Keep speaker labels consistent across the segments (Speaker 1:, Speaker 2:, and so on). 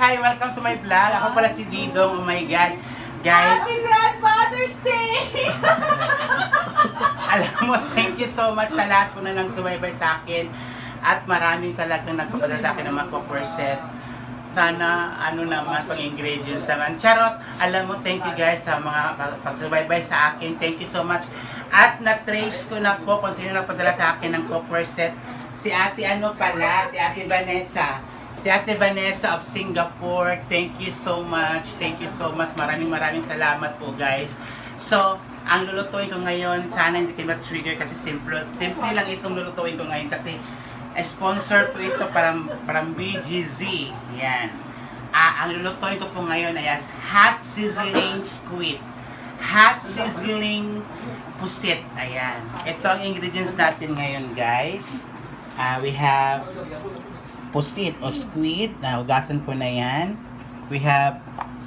Speaker 1: Hi! Welcome to my vlog. Ako pala si Didong. Oh my God. Guys,
Speaker 2: Happy Grandmother's Day!
Speaker 1: alam mo, thank you so much sa lahat po na nang sumaybay sa akin. At maraming talagang nagpapadala sa akin ng mga corset. Sana, ano naman, pang-ingredients naman. Charot! Alam mo, thank you guys sa mga pagsubaybay sa akin. Thank you so much. At na-trace ko na po kung sino nagpadala sa akin ng corset. Si ate ano pala, si ate Vanessa. Si ate Vanessa of Singapore. Thank you so much. Thank you so much. Maraming salamat po guys. So, ang lulutuin ko ngayon, sana hindi kayo ma-trigger kasi simple lang itong lulutuin ko ngayon kasi sponsor po ito parang BGZ. Yan. Ang lulutuin ko po ngayon ay hot sizzling squid. Hot sizzling pusit. Ayan. Ito ang ingredients natin ngayon guys. We have pusit o squid. Hugasan ko na yan. We have,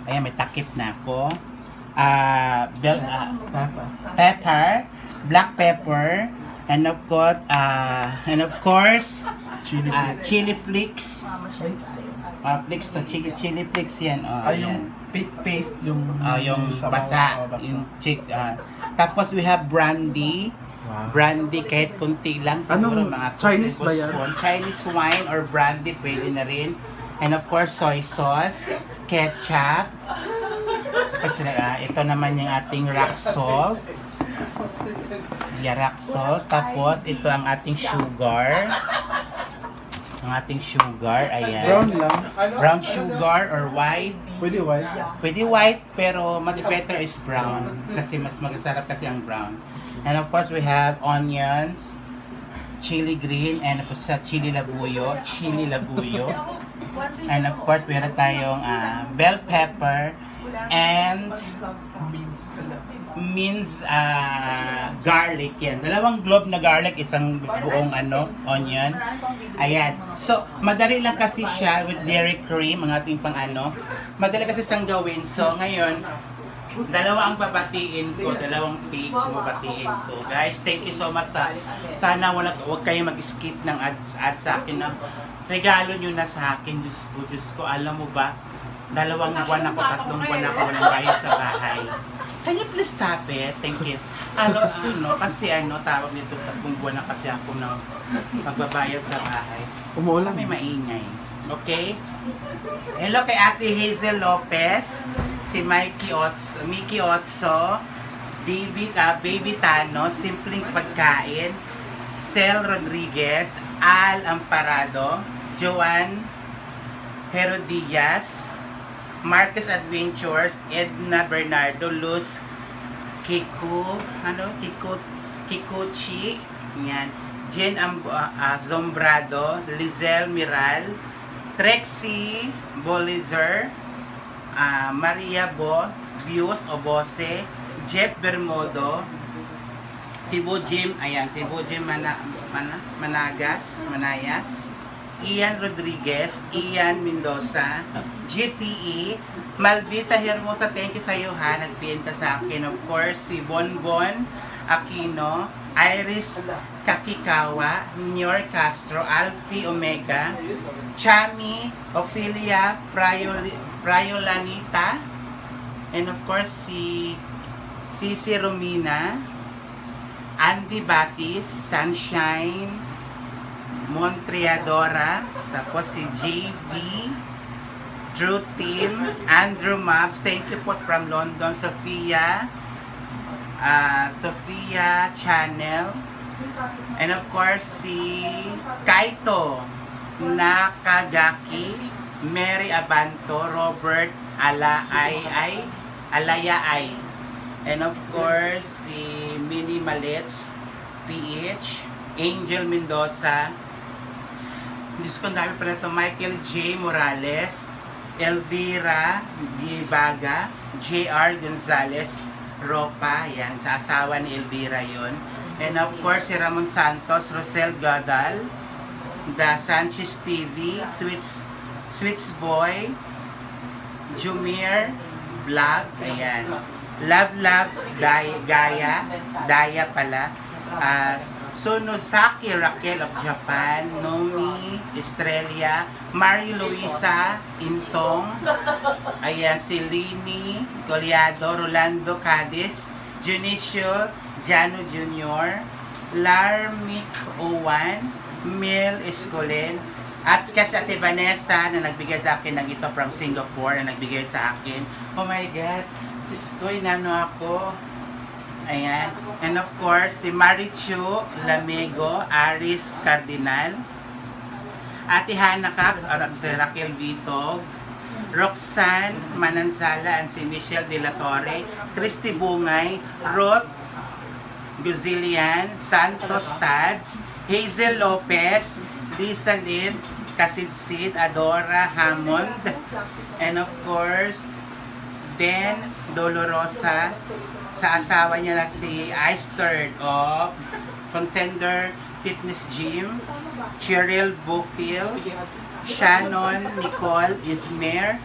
Speaker 1: ayan, may takip na ako. Pepper, black pepper, and of course, chili flakes. Flakes to chili flakes yan.
Speaker 3: Yung paste, yung
Speaker 1: basa. Yung tapos we have brandy. Brandy kahit kunti lang siguro mga
Speaker 3: Chinese ba yan?
Speaker 1: Chinese wine or brandy pwede na rin. And of course soy sauce, ketchup. Kasi ito naman yung ating rock salt. Rock salt. Tapos ito ang ating sugar. Ang ating sugar, ayan.
Speaker 3: Brown lang.
Speaker 1: Brown sugar or white.
Speaker 3: Pwede white.
Speaker 1: Pwede white, pero much better is brown. Kasi mas masarap kasi ang brown. And of course, we have onions, chili green, and of course, chili labuyo. And of course, we have tayong bell pepper and minced garlic yan. Dalawang clove na garlic, isang buong onion. Ayan. So, madali lang kasi siya with dairy cream, ang ating madali kasi siyang gawin. So, ngayon, dalawa ang babatiin ko, dalawang page babatiin ko. Guys, thank you so much sana wag kayo mag-skip ng ads sa akin na regalo nyo na sa akin. Diyos ko, alam mo ba, 2 buwan ako, 3 buwan ako walang bayad sa bahay. Can you please stop it? Thank you. Kasi tawag nito, 3 buwan na kasi ako na magbabayad sa bahay.
Speaker 3: Umuulan.
Speaker 1: May maingay. Okay? Hello kay Ate Hazel Lopez, si Mickey Otso, Baby Tano, Simpleng Pagkain, Cel Rodriguez, Al Amparado, Joanne Herodias, Marquez Adventures, Edna Bernardo, Luz Kikuchi, yan, Jen Zombrado, Lizelle Miral, Trexie Bolizer, Maria Bius o Bose, Jeff Bermodo, Cebu Jim Manayas, Ian Rodriguez, Ian Mendoza, GTE, Maldita Hermosa, thank you sa iyo ha, nag-PM ka sa akin. Of course, si Bonbon Aquino, Iris Kakikawa, Nior Castro, Alfie Omega, Chami, Ophelia Prayolanita, and of course si Cici Romina, Andy Batis, Sunshine, Montreadora, tapos si JB, Drew Team, Andrew Mabs, thank you po from London, Sophia Channel, and of course si Kaito Nakagaki, Mary Abanto, Robert Alayaay, and of course si Mini Malets PH, Angel Mendoza, Diyos ko, ang dami pala ito, Michael J. Morales, Elvira Gibaga, JR Gonzalez Ropa, yan, sa asawa ni Elvira yon. And of course, si Ramon Santos, Rosel Gadal, The Sanchez TV, Sweets Boy, Jumir Vlog, ayan. Love, Daya pala. Sonosaki Raquel of Japan, Nomi Estrella, Mario Luisa Intong, ayan, si Lini Goliado, Rolando Cadiz, Junicio Jano Jr., Larmic Owan, Mel Escolen, at kasi Ate Vanessa na nagbigay sa akin ng ito from Singapore na nagbigay sa akin. Oh my God, Diyos ko, inano ako. Ayan. And of course, si Marichu Lamego, Aris Cardinal, Ate Hannah Cax, at si Raquel Vitog, Roxanne Mananzala, and si Michelle De La Torre, Christy Bungay, Ruth Guzilian, Santos Tads, Hazel Lopez, Lisa Lid, Kasidsid, Adora Hammond, and of course, Den Dolorosa, sa asawa niya na si Eisterd of Contender Fitness Gym, Cheryl Bofield, Shannon Nicole Ismer,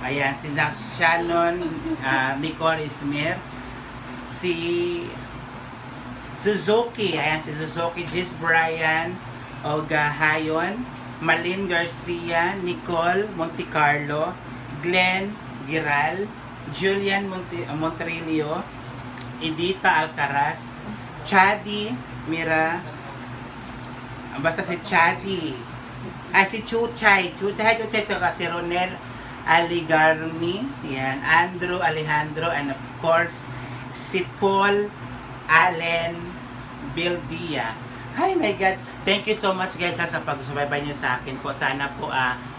Speaker 1: ayan, si Shannon Nicole Ismer, si Suzuki, ayan, si Suzuki Gis Brian Ogahayon, Malin Garcia, Nicole Montecarlo, Glenn Giral, Julian Montrillo, Edita Alcaraz, Chadi Mira, basta si Chadi, si Chuchay, saka si Ronel Aligarni, yan, Andrew Alejandro, and of course, si Paul Allen Bildia. Hi my God! Thank you so much guys sa pagsubaybay niyo sa akin po. Sana po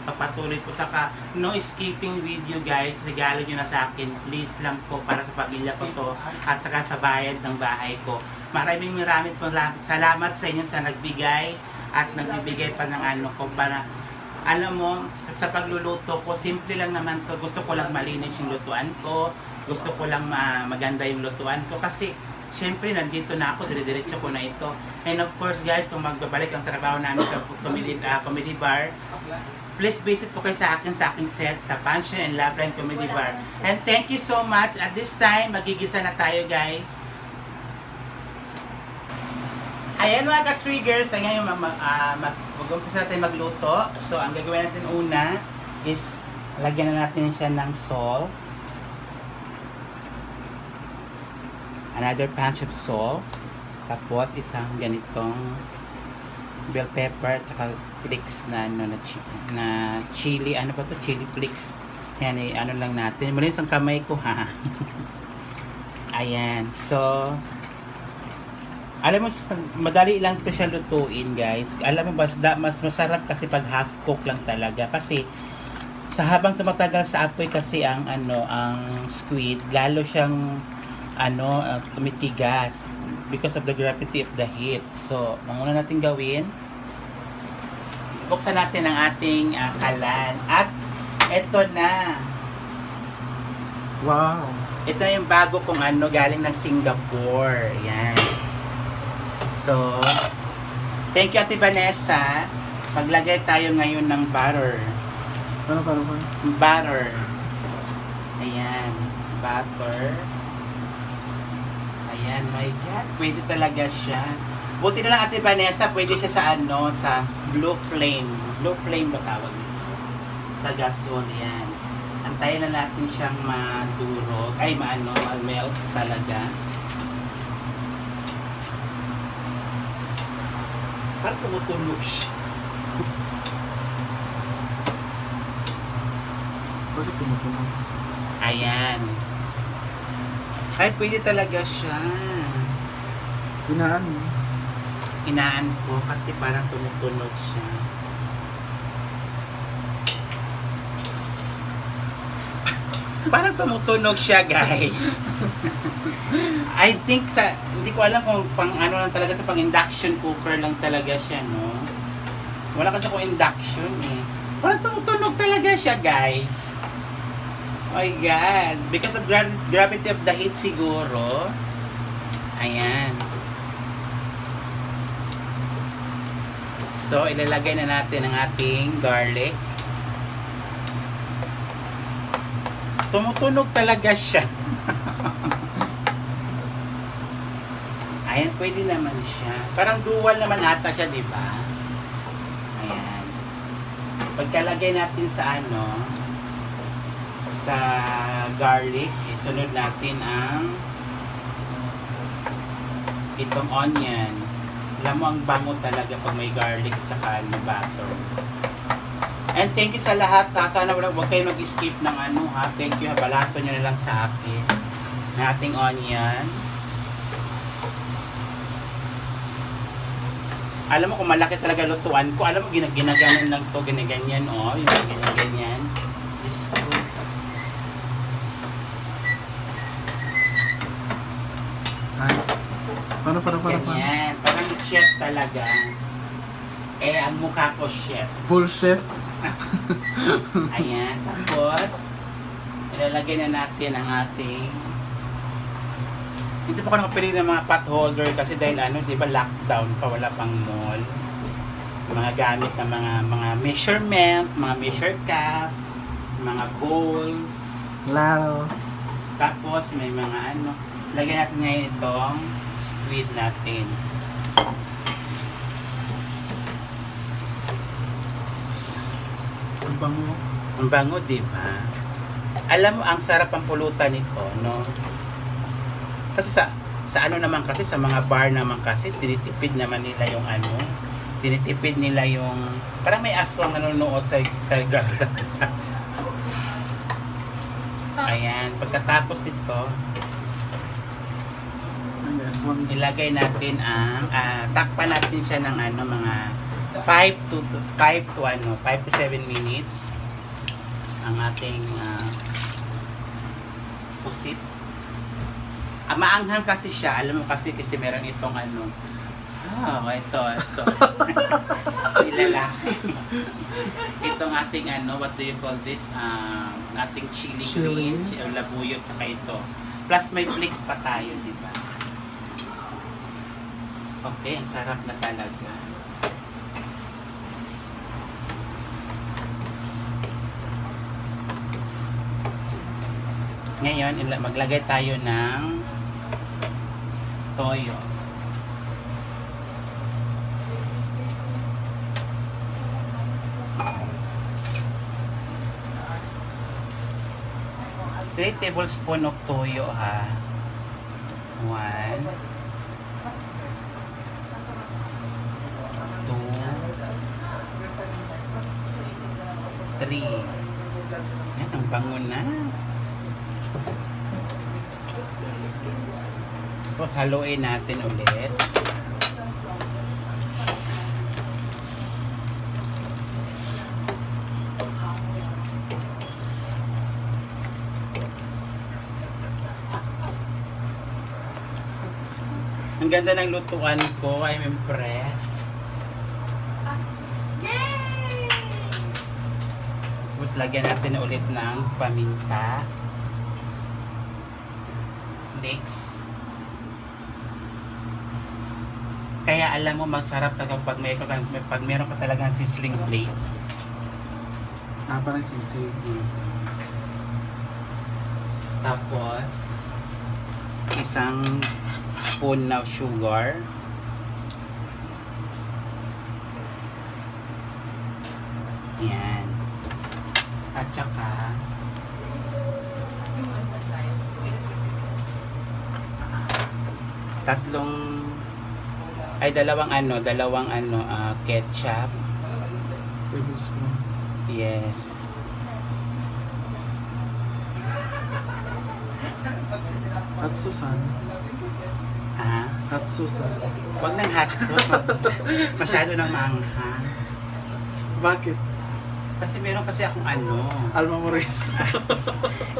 Speaker 1: pagpatuloy po. Saka no skipping video guys. Regalo niyo na sa akin. Please lang po para sa pamilya ko to. At saka sa bayad ng bahay ko. Maraming po salamat sa inyo sa nagbigay. At nagbibigay pa ng ano ko para alam mo, sa pagluluto ko, simple lang naman to. Gusto ko lang malinis yung lutuan ko. Gusto ko lang maganda yung lutuan ko. Kasi siyempre, nandito na ako, dire-diretso ko na ito. And of course, guys, kung magbabalik ang trabaho namin sa comedy bar, please visit po kayo sa aking set sa Passion and Loveline Comedy Bar. And thank you so much. At this time, magigisa na tayo, guys. Ayan mga ka-triggers, ngayon mag-umpisa natin magluto. So, ang gagawin natin una is lagyan na natin siya ng salt. Another punch of salt. Tapos isang ganitong bell pepper tsaka flakes na chili, ano ba to? Chili flakes. Yan, ano lang natin. Malinis ang kamay ko ha. Ayan. So, alam mo, madali lang to siya lutuin guys. Alam mo, mas masarap kasi pag half cook lang talaga. Kasi sa habang tumatagal sa apoy kasi ang squid, lalo siyang tumitigas because of the gravity of the heat. So, ang una natin gawin, buksan natin ang ating kalan. At ito na.
Speaker 3: Wow.
Speaker 1: Ito na yung bago kong galing ng Singapore. Ayan. So, thank you Ate Vanessa. Maglagay tayo ngayon ng butter.
Speaker 3: Ano?
Speaker 1: Butter. Ayan. Butter. Ayan, my God. Pwede talaga siya. Buti na lang Ate Vanessa, pwede siya sa sa blue flame. Blue flame ba tawag nito? Sa gasol, yan. Antayin na natin siyang madurog. Ay, ma-melt talaga. Parang tumutunog siya.
Speaker 3: Bakit tumutunog?
Speaker 1: Ayan. Ay, pwede talaga siya.
Speaker 3: Hinaan mo.
Speaker 1: Hinaan ko kasi parang tumutunog siya. Parang tumutunog siya, guys. I think hindi ko alam kung pang lang talaga ito, pang induction cooker lang talaga siya, no? Wala kasi kung induction eh. Parang tumutunog talaga siya, guys. Oh my God. Because of gravity of the heat siguro. Ayan. So, ilalagay na natin ang ating garlic. Tumutunog talaga siya. Ayan, pwede naman siya. Parang dual naman ata siya, di ba? Ayan. Pagkalagay natin sa sa garlic, isunod natin ang itong onion. Alam mo, ang bango talaga pag may garlic at saka butter. And thank you sa lahat ha. Sana huwag kayo mag-skip ng ha. Thank you ha. Balato nyo na lang sa akin. Ng ating onion. Alam mo kung malaki talaga lutuan ko. Alam mo ginaganan lang to. Ginaganyan yung ginaganyan. Diyos ko.
Speaker 3: Ay. Paano?
Speaker 1: Ganyan. Parang chef talaga. Ang mukha ko chef.
Speaker 3: Full chef.
Speaker 1: Ayan. Tapos, ilalagay na natin ang ating hindi pa ako nakapili ng mga pot holder kasi dahil di ba lockdown pa, wala pang mall. Mga gamit na mga measurement, mga measure cup, mga bowl.
Speaker 3: Lalo.
Speaker 1: Tapos may mga lagyan natin ngayon itong squid natin.
Speaker 3: Ang bango.
Speaker 1: Ang bango, di ba? Alam mo, ang sarap ang pulutan nito, no? Kasi sa naman kasi, sa mga bar naman kasi, tinitipid naman nila yung tinitipid nila yung, parang may aswang nanonood sa gardas. Ayan, pagkatapos nito, ilagay natin ang, takpan natin siya ng mga 5 to 7 minutes ang ating pusit. Maanghang kasi siya, alam mo kasi meron itong ito ilalaki. Itong ating what do you call this, ating chili green, labuyot, saka ito. Plus may flakes pa tayo, di ba? Okay, ang sarap na talaga. Ngayon, maglagay tayo ng toyo. Three tablespoon of toyo ha. 1 2 3. Yan, ang bango na. Tapos haluin natin ulit. Ang ganda ng lutuan ko. I'm impressed.
Speaker 2: Yay!
Speaker 1: Tapos lagyan natin ulit ng paminta. Leeks. Kaya alam mo, masarap talaga pag meron ka talagang sizzling plate.
Speaker 3: Parang sisig.
Speaker 1: Tapos, isang spoon na sugar. Yan. At saka, dalawang ketchup.
Speaker 3: Tablespoon.
Speaker 1: Yes.
Speaker 3: Hot Susan. Hot Susan.
Speaker 1: Wag ng hot sauce. Masyado nang maanghang.
Speaker 3: Bakit?
Speaker 1: Kasi meron akong
Speaker 3: Alma mo rin.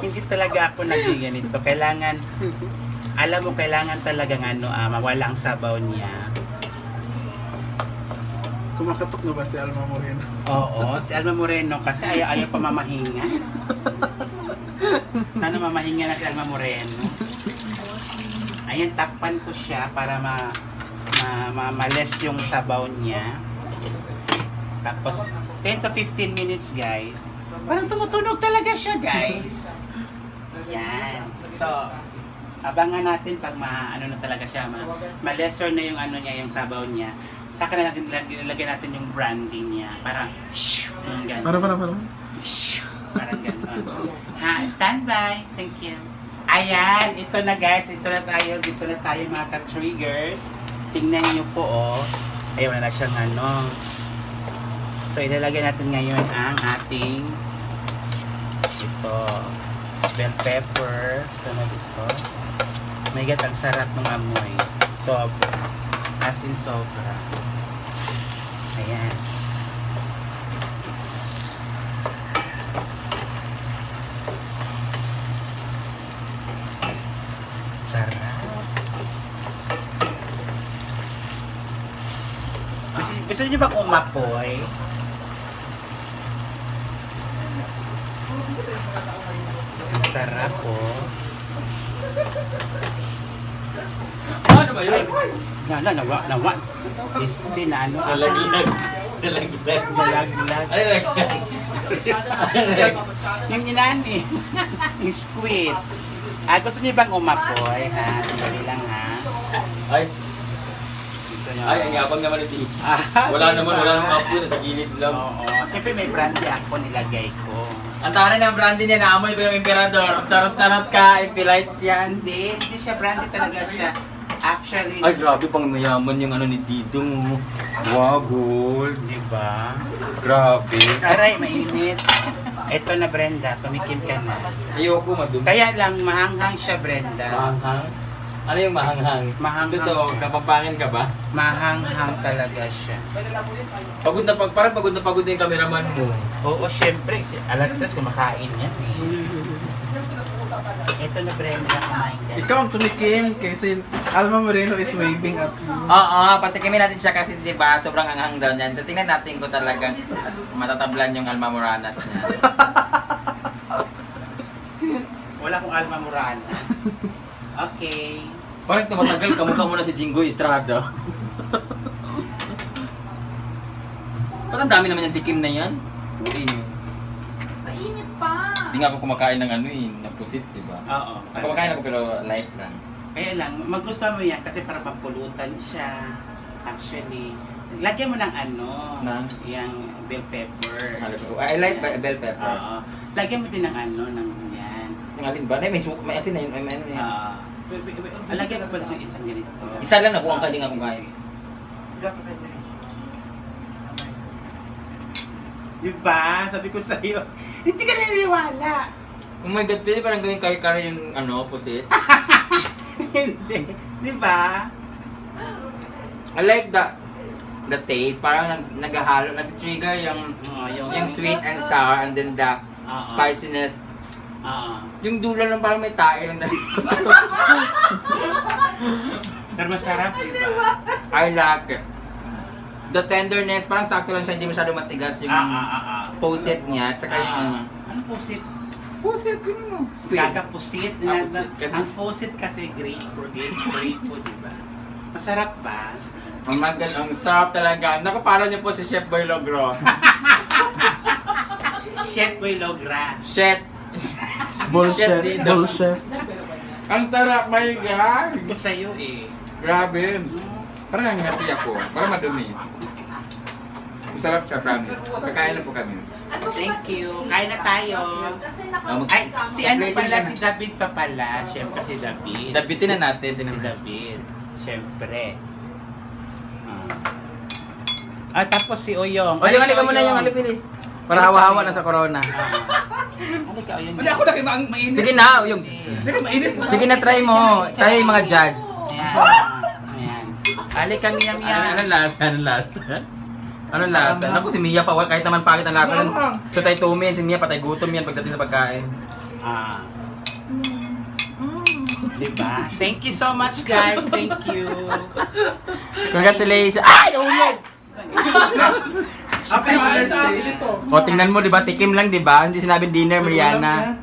Speaker 1: hindi talaga ako nag-ganito. Kailangan talagang mawala ang sabaw niya.
Speaker 3: Kumakatok na ba si Alma Moreno?
Speaker 1: Oo, si Alma Moreno kasi ayaw pa mamahinga. Mamahinga na si Alma Moreno. Ayan, takpan ko siya para ma-less yung sabaw niya. Tapos 10 to 15 minutes, guys. Parang tumutunog talaga siya, guys. Yan. So, Abangan natin pag ano na talaga siya, ma-lesser na yung ano niya, yung sabaw niya. Saka na natin lagyan natin yung branding niya. Parang, yung gano'n.
Speaker 3: Para.
Speaker 1: Parang gano'n. Ha, standby. Thank you. Ayan, ito na guys. Ito na tayo. Dito na tayo mga ka-triggers. Tingnan niyo po, oh. Ayun, wala na siyang ano. So, ilalagay natin ngayon ang ating ito. Bell pepper. Sunod ito. My God, ang sarap ng amoy. Sobra. As in sobra. Ayan. Sarap. Gusto niyo ba umapoy? Ang sarap po.
Speaker 4: Ano ba yun?
Speaker 1: Nawa. Este na ano.
Speaker 4: Nalaglag.
Speaker 1: Nalaglag.
Speaker 4: Ay,
Speaker 1: Yung inani. Yung squid. Gusto niyo bang umapoy, ha? Dali lang, ha?
Speaker 4: Ay,
Speaker 1: Gusto niyo?
Speaker 4: ang yabang naman ito.
Speaker 1: Ah,
Speaker 4: Wala
Speaker 1: diba?
Speaker 4: naman kapo na sa gilid lang.
Speaker 1: Oo. Siyempre may brandy ako nilagay ko.
Speaker 4: Ang taray ng brandy niya, naamoy ko yung emperador. Charot-charot ka, impilite yan.
Speaker 1: Hindi siya brandy talaga siya. Actually,
Speaker 4: Ay, grabe pang mayaman yung ano ni Didong. Wow, gold.
Speaker 1: di ba?
Speaker 4: Grabe.
Speaker 1: Aray, mainit. Ito na Brenda, tumikim ka na.
Speaker 4: Ayoko madumi.
Speaker 1: Kaya lang, mahanghang siya Brenda.
Speaker 4: Mahanghang? Ano yung mahanghang?
Speaker 1: Mahanghang
Speaker 4: Totoo,
Speaker 1: siya.
Speaker 4: kapapangin ka ba?
Speaker 1: Mahanghang talaga siya.
Speaker 4: Parang pagod na pagod na yung cameraman mo.
Speaker 1: Oo, syempre. Alas 3 kumakain yan eh. Ito na Brenda, kumain ka.
Speaker 3: Ikaw ang tumikim kasi Alma Moreno is waving at you.
Speaker 4: Oo, patikimin natin siya kasi si Ba, sobrang anghang daw niyan. So tingnan natin kung talagang matatablan yung Alma Moranas niya.
Speaker 1: Wala kong Alma Moranas. Okay.
Speaker 4: Parang tumatagal, kamukha mo na si Jingo Estrada. Ba't ang dami naman yung tikim na yan? Uwi niyo.
Speaker 2: Mainit pa.
Speaker 4: Hindi nga ako kumakain ng ano eh, ng pusit, di ba?
Speaker 1: Oo.
Speaker 4: Kumakain ako pero light lang.
Speaker 1: Kaya lang, magustuhan mo yan kasi para papulutan siya. Actually, lagyan mo ng ano,
Speaker 4: Ng?
Speaker 1: yung bell pepper.
Speaker 4: I like bell pepper.
Speaker 1: Oo. Lagyan mo din ng ano, ng yan.
Speaker 4: Yung alin ba? May asin na yun, may ano yan.
Speaker 1: Lagyan mo pa sa isang ganito.
Speaker 4: Isa lang nabuang ka din nga kumain.
Speaker 1: Diba? Sabi ko sa'yo, hindi ka naniniwala.
Speaker 4: Oh my God, pwede parang gawin kari-kari yung ano, pusit.
Speaker 1: Hindi. Diba?
Speaker 4: I like the taste, parang naghahalo, nag-trigger yung yung sweet and sour and then the spiciness. Yung dulo lang parang may tae lang.
Speaker 1: Pero masarap, diba?
Speaker 4: I like it. The tenderness, parang sakto lang siya, hindi masyado matigas yung pusit niya, tsaka yung ano.
Speaker 1: Ano pusit?
Speaker 4: Pusit, yun. Sweet.
Speaker 1: Kakapusit.
Speaker 4: Pusit, kasi-
Speaker 1: Ang pusit kasi grape po, diba? Masarap ba?
Speaker 4: Oh my God, ang sarap talaga. Naku, parang niyo po si Chef Boy Logro.
Speaker 1: Chef Boy Logra.
Speaker 4: Chef.
Speaker 3: Bullshit.
Speaker 4: Dito.
Speaker 3: Bullshit.
Speaker 4: Ang sarap, my God.
Speaker 1: Ito sa'yo eh.
Speaker 4: Grabe. Parang nangati ako. Parang madumi. Masarap siya, promise. Kakain na po kami.
Speaker 1: Thank you. Kain na tayo.
Speaker 2: Kasi
Speaker 1: Ay, si ano
Speaker 4: Plating
Speaker 1: pala,
Speaker 4: ka na.
Speaker 1: si David pa pala. Siyempre si David.
Speaker 4: Dabitin na natin.
Speaker 1: Si David. Siyempre. Tapos si Oyong.
Speaker 4: O, yung halika muna yung halipilis. Para hawa-hawa na sa corona.
Speaker 1: Halika, Oyong.
Speaker 4: Wala ako na kayo mainit. Sige na, Uyong. Sige na, try mo. Tayo yung mga judge.
Speaker 1: Ayan. Halika, Mia.
Speaker 4: Anong lasa? Anong lasa? Anong lasa? Naku, si Mia pa, kahit naman pangit ang lasa nun. So tayo 2 minutes, si Mia patay gutom yan pagdating sa pagkain.
Speaker 1: Diba? Thank you so much, guys. Thank you.
Speaker 4: Congratulations! Ay, nahulog!
Speaker 3: Happy Mother's Day.
Speaker 4: O, tingnan mo, di ba? Tikim lang, di ba? Hindi sinabing dinner, Mariana.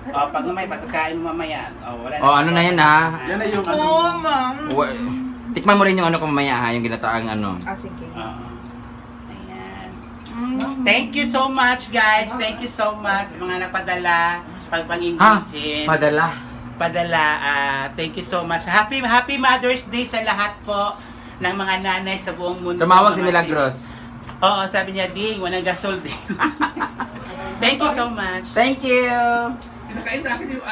Speaker 1: Pag may pagkakain mo mamaya. Wala
Speaker 4: O, ano na yan, ha?
Speaker 3: Yan na yung ano.
Speaker 2: ma'am.
Speaker 4: Tikman mo rin yung ano ko mamaya, ha? Yung ginataang ano.
Speaker 2: Sige.
Speaker 1: Ayan. Thank you so much, guys. Thank you so much sa mga napadala. Pag-ingredients.
Speaker 4: Padala.
Speaker 1: nagpadala. Thank you so much. Happy Mother's Day sa lahat po ng mga nanay sa buong mundo.
Speaker 4: Tumawag si
Speaker 1: Mga
Speaker 4: Milagros.
Speaker 1: Oo, sabi niya, Ding, walang gasol din. Thank you so much.
Speaker 4: Thank you!
Speaker 3: Pinakain sa akin yung